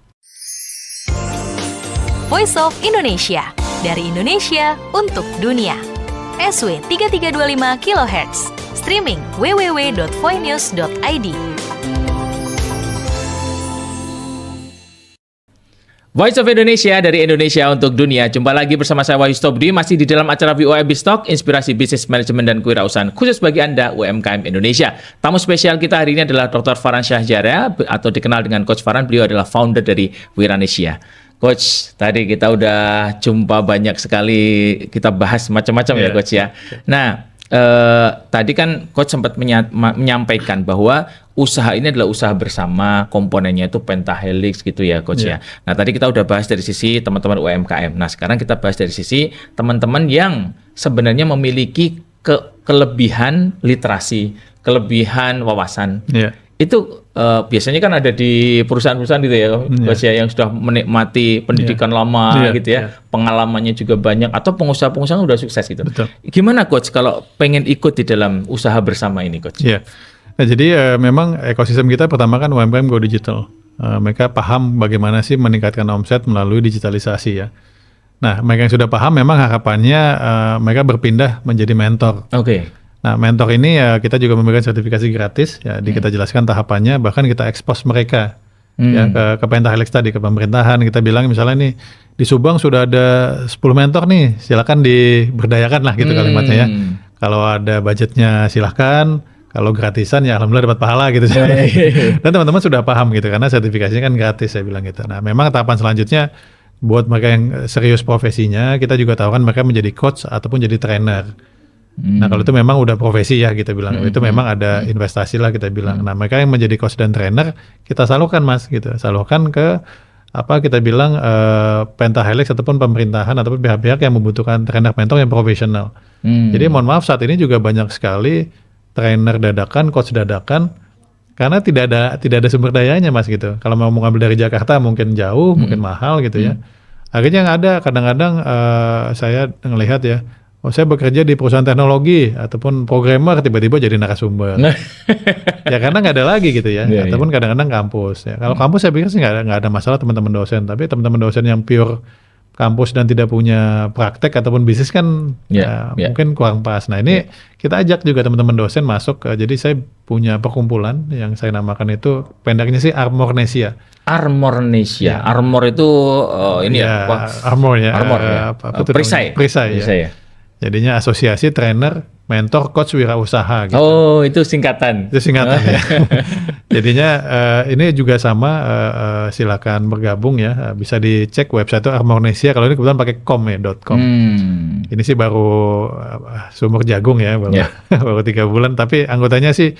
Voice of Indonesia, dari Indonesia untuk dunia. SW 3325 kHz, streaming www.voinews.id. Voice of Indonesia, dari Indonesia untuk dunia. Jumpa lagi bersama saya Wahyu Stobudi, masih di dalam acara VOA Bistalk, inspirasi bisnis manajemen dan kewirausahaan khusus bagi Anda UMKM Indonesia. Tamu spesial kita hari ini adalah Dr. Farhan Syahjara, atau dikenal dengan Coach Farhan. Beliau adalah founder dari Wiranesia. Coach, tadi kita udah jumpa banyak sekali, kita bahas macam-macam ya Coach ya. Nah, tadi kan Coach sempat menyampaikan bahwa usaha ini adalah usaha bersama, komponennya itu pentahelix gitu ya Coach ya. Nah tadi kita udah bahas dari sisi teman-teman UMKM. Nah sekarang kita bahas dari sisi teman-teman yang sebenarnya memiliki kelebihan literasi, kelebihan wawasan. Itu biasanya kan ada di perusahaan-perusahaan gitu ya Coach ya, yang sudah menikmati pendidikan lama gitu ya. Pengalamannya juga banyak, atau pengusaha-pengusaha udah sukses gitu. Gimana Coach kalau pengen ikut di dalam usaha bersama ini Coach? Nah, jadi memang ekosistem kita pertama kan UMKM go digital. Mereka paham bagaimana sih meningkatkan omset melalui digitalisasi ya. Nah, mereka yang sudah paham memang harapannya mereka berpindah menjadi mentor. Nah, mentor ini ya kita juga memberikan sertifikasi gratis ya, kita jelaskan tahapannya, bahkan kita expose mereka ya ke pentahelix tadi, ke pemerintahan. Kita bilang misalnya nih di Subang sudah ada 10 mentor nih, silakan diberdayakan lah gitu kalimatnya ya. Kalau ada budgetnya silakan. Kalau gratisan ya alhamdulillah dapat pahala gitu. Dan teman-teman sudah paham gitu karena sertifikasinya kan gratis, saya bilang gitu. Nah memang tahapan selanjutnya buat mereka yang serius profesinya, kita juga tawarkan mereka menjadi coach ataupun jadi trainer. Nah kalau itu memang udah profesi ya kita bilang, itu memang ada investasi lah kita bilang. Nah mereka yang menjadi coach dan trainer kita salurkan mas gitu, salurkan ke kita bilang pentahelix ataupun pemerintahan ataupun pihak-pihak yang membutuhkan trainer mentor yang profesional. Jadi mohon maaf saat ini juga banyak sekali trainer dadakan, coach dadakan karena tidak ada sumber dayanya Mas gitu. Kalau mau ngambil dari Jakarta mungkin jauh, mungkin mahal gitu ya. Akhirnya yang ada kadang-kadang saya ngelihat ya, saya bekerja di perusahaan teknologi ataupun programmer tiba-tiba jadi narasumber. Ya karena nggak ada lagi gitu ya. Ataupun kadang-kadang kampus. Ya. Kalau kampus saya pikir sih nggak ada masalah teman-teman dosen. Tapi teman-teman dosen yang pure kampus dan tidak punya praktek ataupun bisnis kan mungkin kurang pas. Nah ini kita ajak juga teman-teman dosen masuk. Jadi saya punya perkumpulan yang saya namakan itu pendeknya sih Armornesia. Armornesia. Armor itu ini ya? Armor ya. Armor ya. Perisai. Perisai ya. Jadinya asosiasi trainer, mentor, coach wirausaha gitu. Oh, itu singkatan. Itu singkatan ya. Jadinya ini juga sama, silakan bergabung ya. Bisa dicek website itu Armornesia. Kalau ini kebetulan pakai .com ya, .com. Ini sih baru sumur jagung ya, baru 3 bulan. Tapi anggotanya sih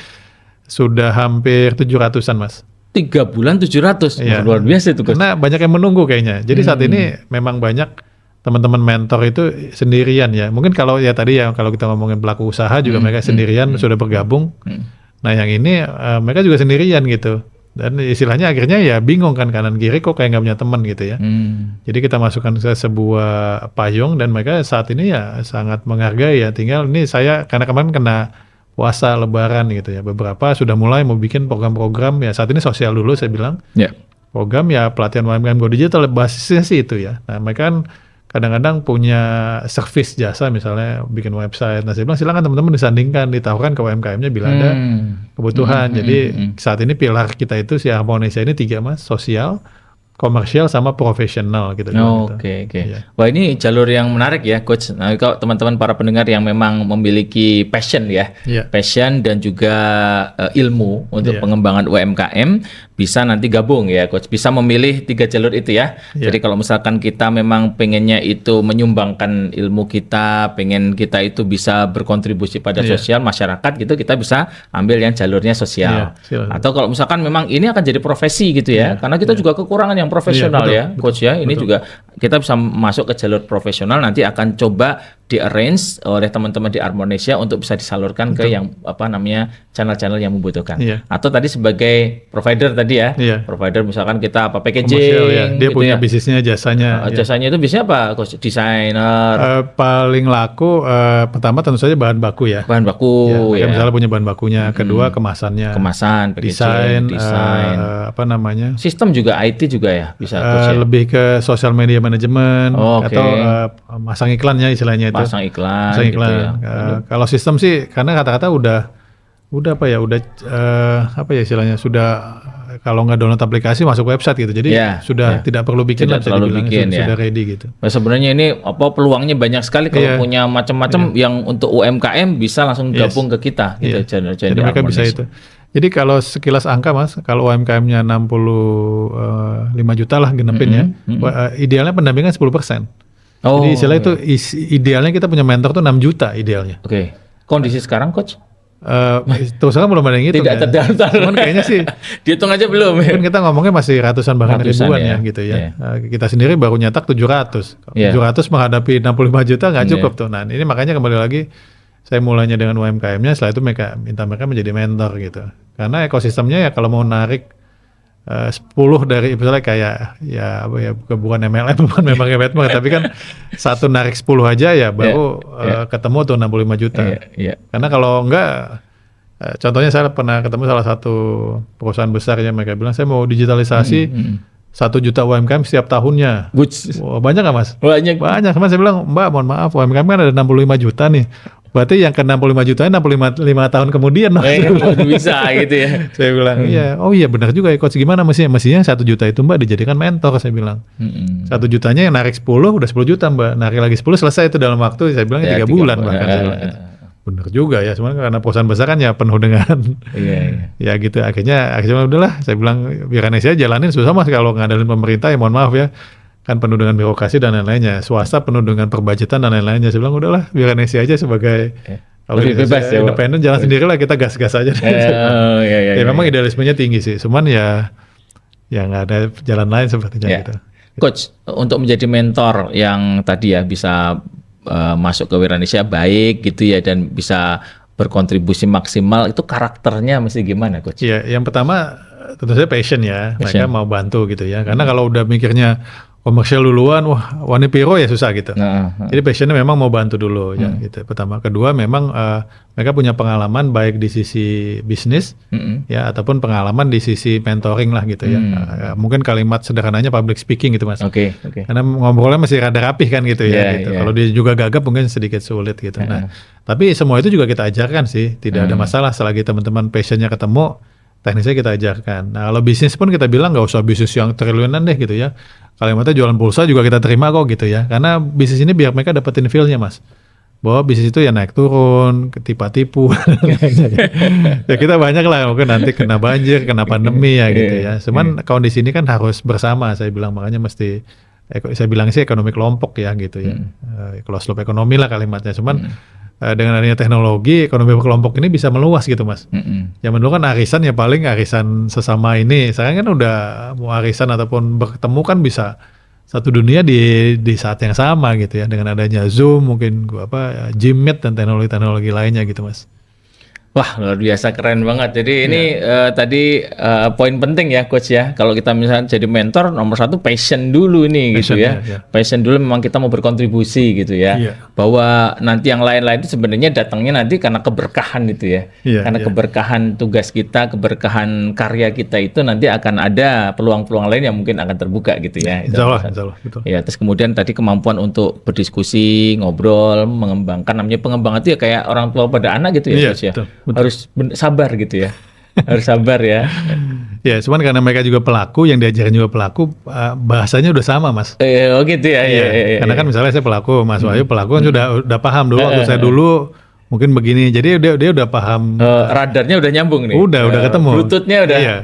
sudah hampir 700-an Mas. 3 bulan 700, ya. Luar biasa itu. Karena banyak yang menunggu kayaknya. Jadi saat ini memang banyak teman-teman mentor itu sendirian ya. Mungkin kalau ya tadi ya kalau kita ngomongin pelaku usaha juga mereka sendirian sudah bergabung. Nah yang ini mereka juga sendirian gitu. Dan istilahnya akhirnya ya bingung kan kanan kiri kok kayak nggak punya teman gitu ya. Jadi kita masukkan ke sebuah payung dan mereka saat ini ya sangat menghargai ya. Tinggal ini saya karena kemarin kena puasa lebaran gitu ya. Beberapa sudah mulai mau bikin program-program ya saat ini sosial dulu saya bilang. Program ya pelatihan UMKM Go Digital basisnya sih itu ya. Nah mereka kan kadang-kadang punya service jasa misalnya bikin website. Nah saya bilang silakan teman-teman disandingkan, ditawarkan ke UMKM-nya bila ada kebutuhan. Jadi saat ini pilar kita itu si Armornesia ini 3 Mas, sosial, komersial sama profesional gitu. Oke. Wah ini jalur yang menarik ya Coach. Nah kalau teman-teman para pendengar yang memang memiliki passion ya, passion dan juga ilmu untuk pengembangan UMKM bisa nanti gabung ya Coach. Bisa memilih 3 jalur itu ya. Jadi kalau misalkan kita memang pengennya itu menyumbangkan ilmu kita, pengen kita itu bisa berkontribusi pada sosial masyarakat gitu, kita bisa ambil yang jalurnya sosial. Atau kalau misalkan memang ini akan jadi profesi gitu ya, karena kita juga kekurangan yang profesional betul, Coach ya. Ini juga kita bisa masuk ke jalur profesional, nanti akan coba di-arrange oleh teman-teman di Armornesia untuk bisa disalurkan ke yang channel-channel yang membutuhkan. Atau tadi sebagai provider tadi ya. Provider misalkan kita packaging dia gitu punya ya. Bisnisnya, jasanya. Jasanya itu biasanya apa Coach? Desainer. Paling laku pertama tentu saja bahan baku ya. Bahan baku ya. Misalnya punya bahan bakunya, kedua kemasannya. Kemasan, desain. Sistem juga IT juga ya bisa Coach ya. Lebih ke social media management atau masang iklannya istilahnya itu. Pasang iklan. Gitu ya. Kalau sistem sih karena kata-kata udah istilahnya sudah kalau nggak download aplikasi masuk website gitu. Jadi sudah tidak perlu bikin lah bisa dibilang sudah ready gitu. Nah, sebenarnya ini peluangnya banyak sekali kalau punya macam-macam yang untuk UMKM bisa langsung gabung ke kita gitu. Jadi mereka bisa itu. Jadi kalau sekilas angka Mas, kalau UMKM-nya 65 juta lah genepin ya. Idealnya pendampingan 10%. Jadi istilah itu idealnya kita punya mentor tuh 6 juta idealnya. Oke. Kondisi sekarang Coach? Terus kan belum ada yang itu. Tidak terdaftar. Cuman kayaknya sih dihitung aja belum. Kan kita ngomongnya masih ratusan bahkan ribuan ya gitu ya. Kita sendiri baru nyetak 700. 700 menghadapi 65 juta nggak cukup tuh. Nah ini makanya kembali lagi saya mulainya dengan UMKM-nya, setelah itu mereka menjadi mentor gitu. Karena ekosistemnya ya kalau mau narik 10 dari misalnya kayak bukan MLM bukan memang MLM tapi kan satu narik 10 aja ya baru ketemu tuh 65 juta. Karena kalau enggak contohnya saya pernah ketemu salah satu perusahaan besar ya, mereka bilang saya mau digitalisasi 1 juta UMKM setiap tahunnya. Banyak nggak Mas? Banyak. Cuman saya bilang Mbak mohon maaf UMKM kan ada 65 juta nih. Berarti yang ke 65 juta 65 tahun kemudian bisa gitu ya. Saya bilang iya benar juga ya Coach, gimana mestinya 1 juta itu Mbak dijadikan mentor saya bilang. 1 jutanya yang narik 10 udah 10 juta Mbak, narik lagi 10 selesai itu dalam waktu saya bilang 3 bulan bahkan saya bilang. Benar juga ya, cuman karena perusahaan besar kan ya penuh dengan ya gitu akhirnya udahlah saya bilang biar saya jalanin susah Mas kalau ngadalin pemerintah ya mohon maaf ya. Kan penuh dengan birokrasi dan lain-lainnya, swasta penuh dengan perbudgetan dan lain-lainnya. Saya bilang udahlah biar Indonesia aja sebagai kalau bebas ya, independen jalan sendiri lah, kita gas-gas aja. Ya memang idealismenya tinggi sih, cuman ya ya nggak ada jalan lain sepertinya Ya. gitu. Coach, untuk menjadi mentor yang tadi ya bisa masuk ke Wiranesia baik gitu ya dan bisa berkontribusi maksimal, itu karakternya mesti gimana, Coach? Iya, yang pertama tentu saja passion ya, mereka Passion. mau bantu gitu ya. Karena kalau udah mikirnya komersial duluan, wah Wani Piro ya susah gitu. Nah, Jadi passionnya memang mau bantu dulu ya gitu. Pertama, kedua memang mereka punya pengalaman baik di sisi bisnis ya ataupun pengalaman di sisi mentoring lah gitu ya. Mungkin kalimat sederhananya public speaking gitu Mas. Oke. Karena ngobrolnya masih rada rapih kan gitu ya. Iya, Gitu. iya. Kalau dia juga gagap mungkin sedikit sulit gitu. Nah, tapi semua itu juga kita ajarkan sih, tidak ada masalah selagi teman-teman passionnya ketemu, teknisnya kita ajarkan. Nah, kalau bisnis pun kita bilang nggak usah bisnis yang triliunan deh gitu ya. Kalau yang jualan pulsa juga kita terima kok gitu ya. Karena bisnis ini biar mereka dapetin feel-nya Mas. Bahwa bisnis itu ya naik turun, tipu-tipu. Ya kita banyak lah, mungkin nanti kena banjir, kena pandemi ya gitu ya. Cuman kondisi ini kan harus bersama, saya bilang makanya mesti, saya bilang sih ekonomi kelompok ya gitu ya. Closed loop ekonomi lah kalimatnya. Cuman dengan adanya teknologi, ekonomi kelompok ini bisa meluas gitu Mas. Zaman dulu kan arisan ya paling arisan sesama ini. Sekarang kan udah mau arisan ataupun bertemu kan bisa satu dunia di saat yang sama gitu ya, dengan adanya Zoom mungkin Gmeet dan teknologi lainnya gitu Mas. Wah, luar biasa, keren banget. Jadi ini tadi poin penting ya Coach ya. Kalau kita misalnya jadi mentor, nomor satu passion dulu ini gitu ya. Passion dulu, memang kita mau berkontribusi gitu ya. Bahwa nanti yang lain-lain itu sebenarnya datangnya nanti karena keberkahan gitu ya. Karena keberkahan tugas kita, keberkahan karya kita itu nanti akan ada peluang-peluang lain yang mungkin akan terbuka gitu ya. Insya Allah, betul. Ya, terus kemudian tadi kemampuan untuk berdiskusi, ngobrol, mengembangkan. Namanya pengembangan itu ya kayak orang tua pada anak gitu ya Coach ya. Betul. Harus sabar gitu ya. Harus sabar ya. Ya, cuman karena mereka juga pelaku, yang diajarin juga pelaku, bahasanya udah sama Mas. Oh gitu ya. Iya. Karena kan misalnya saya pelaku, Mas Wahyu pelaku kan udah paham dulu waktu saya dulu mungkin begini. Jadi dia udah paham. Radarnya udah nyambung nih. Udah ketemu. Bluetoothnya udah. Iya.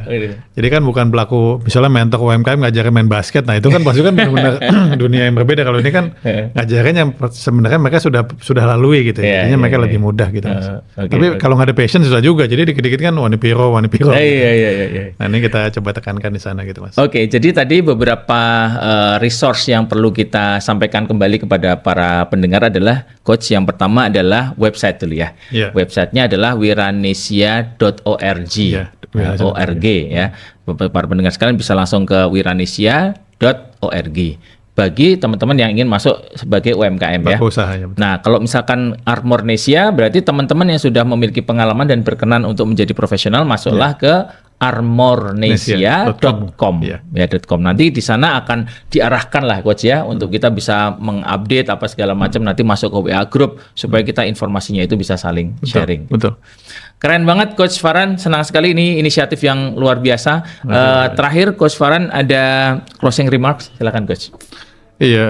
Jadi kan bukan pelaku, misalnya mentor UMKM ngajarin main basket. Nah itu kan pasti kan benar-benar dunia yang berbeda. Kalau ini kan ngajarin yang sebenarnya mereka sudah lalui gitu. Jadinya mereka lebih mudah gitu. Tapi kalau nggak ada passion susah juga. Jadi dikit-dikit kan Wani Piro. Iya. Nah ini kita coba tekankan di sana gitu Mas. Oke, jadi tadi beberapa resource yang perlu kita sampaikan kembali kepada para pendengar adalah Coach, yang pertama adalah website dulu ya. Websitenya adalah wiranesia.org. .org ya. Para pendengar sekalian bisa langsung ke wiranesia.org. Bagi teman-teman yang ingin masuk sebagai UMKM ya. Usaha, ya. Nah, kalau misalkan Armornesia berarti teman-teman yang sudah memiliki pengalaman dan berkenan untuk menjadi profesional, masuklah ke armornesia.com .com. Nanti di sana akan diarahkan lah Coach ya, untuk kita bisa mengupdate apa segala macam, nanti masuk ke WA group supaya kita informasinya itu bisa saling sharing. Betul. Keren banget Coach Farhan, senang sekali, ini inisiatif yang luar biasa. Terakhir Coach Farhan ada closing remarks, silakan Coach. Iya,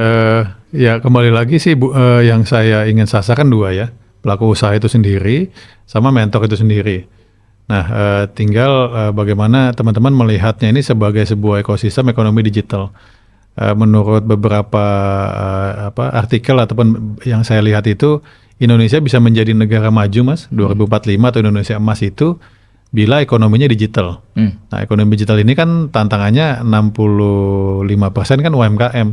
ya kembali lagi sih yang saya ingin sasarkan dua ya, pelaku usaha itu sendiri sama mentor itu sendiri. Nah, tinggal bagaimana teman-teman melihatnya ini sebagai sebuah ekosistem ekonomi digital. Menurut beberapa artikel ataupun yang saya lihat itu, Indonesia bisa menjadi negara maju Mas 2045 atau Indonesia emas itu bila ekonominya digital. Nah, ekonomi digital ini kan tantangannya 65% kan UMKM.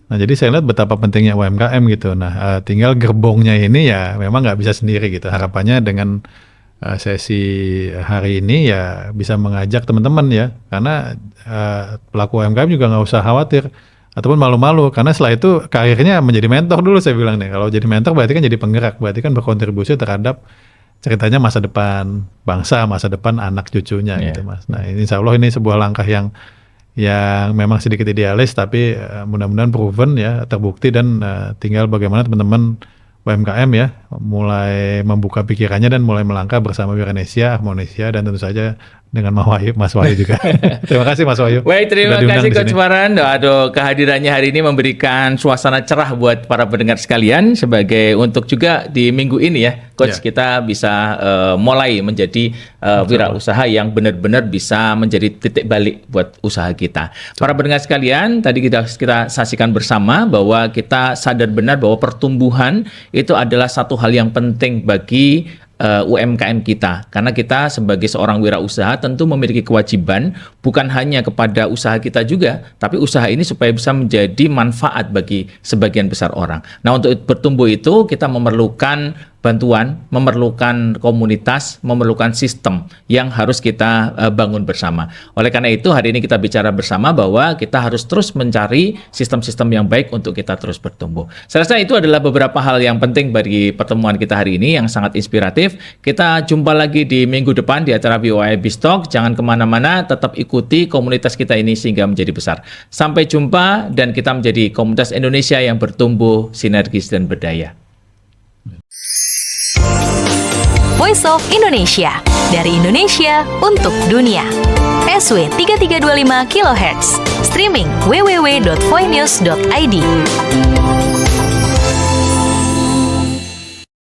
Nah, jadi saya lihat betapa pentingnya UMKM gitu. Nah, tinggal gerbongnya ini ya memang nggak bisa sendiri gitu. Harapannya dengan sesi hari ini ya bisa mengajak teman-teman ya, karena pelaku UMKM juga nggak usah khawatir ataupun malu-malu, karena setelah itu karirnya menjadi mentor dulu saya bilang nih. Kalau jadi mentor berarti kan jadi penggerak, berarti kan berkontribusi terhadap ceritanya masa depan bangsa, masa depan anak cucunya gitu Mas. Nah, ini insya Allah ini sebuah langkah yang memang sedikit idealis, tapi mudah-mudahan proven ya, terbukti, dan tinggal bagaimana teman-teman UMKM ya mulai membuka pikirannya dan mulai melangkah bersama Wiranesia, Armornesia, dan tentu saja dengan Mas Wahyu juga. Terima kasih Mas Wahyu. Baik, terima kasih Coach Farhan. Aduh, kehadirannya hari ini memberikan suasana cerah buat para pendengar sekalian, sebagai untuk juga di minggu ini ya Coach, kita bisa mulai menjadi wirausaha yang benar-benar bisa menjadi titik balik buat usaha kita. Para pendengar sekalian, tadi kita saksikan bersama bahwa kita sadar benar bahwa pertumbuhan itu adalah satu hal yang penting bagi UMKM kita, karena kita sebagai seorang wirausaha tentu memiliki kewajiban bukan hanya kepada usaha kita juga, tapi usaha ini supaya bisa menjadi manfaat bagi sebagian besar orang. Nah, untuk bertumbuh itu kita memerlukan bantuan, memerlukan komunitas, memerlukan sistem yang harus kita bangun bersama. Oleh karena itu, hari ini kita bicara bersama bahwa kita harus terus mencari sistem-sistem yang baik untuk kita terus bertumbuh. Saya rasa itu adalah beberapa hal yang penting bagi pertemuan kita hari ini yang sangat inspiratif. Kita jumpa lagi di minggu depan di acara BOI Bistalk. Jangan kemana-mana, tetap ikuti komunitas kita ini sehingga menjadi besar. Sampai jumpa dan kita menjadi komunitas Indonesia yang bertumbuh, sinergis dan berdaya. Voice of Indonesia, dari Indonesia untuk dunia. SW 3325 kHz, streaming www.voinews.id.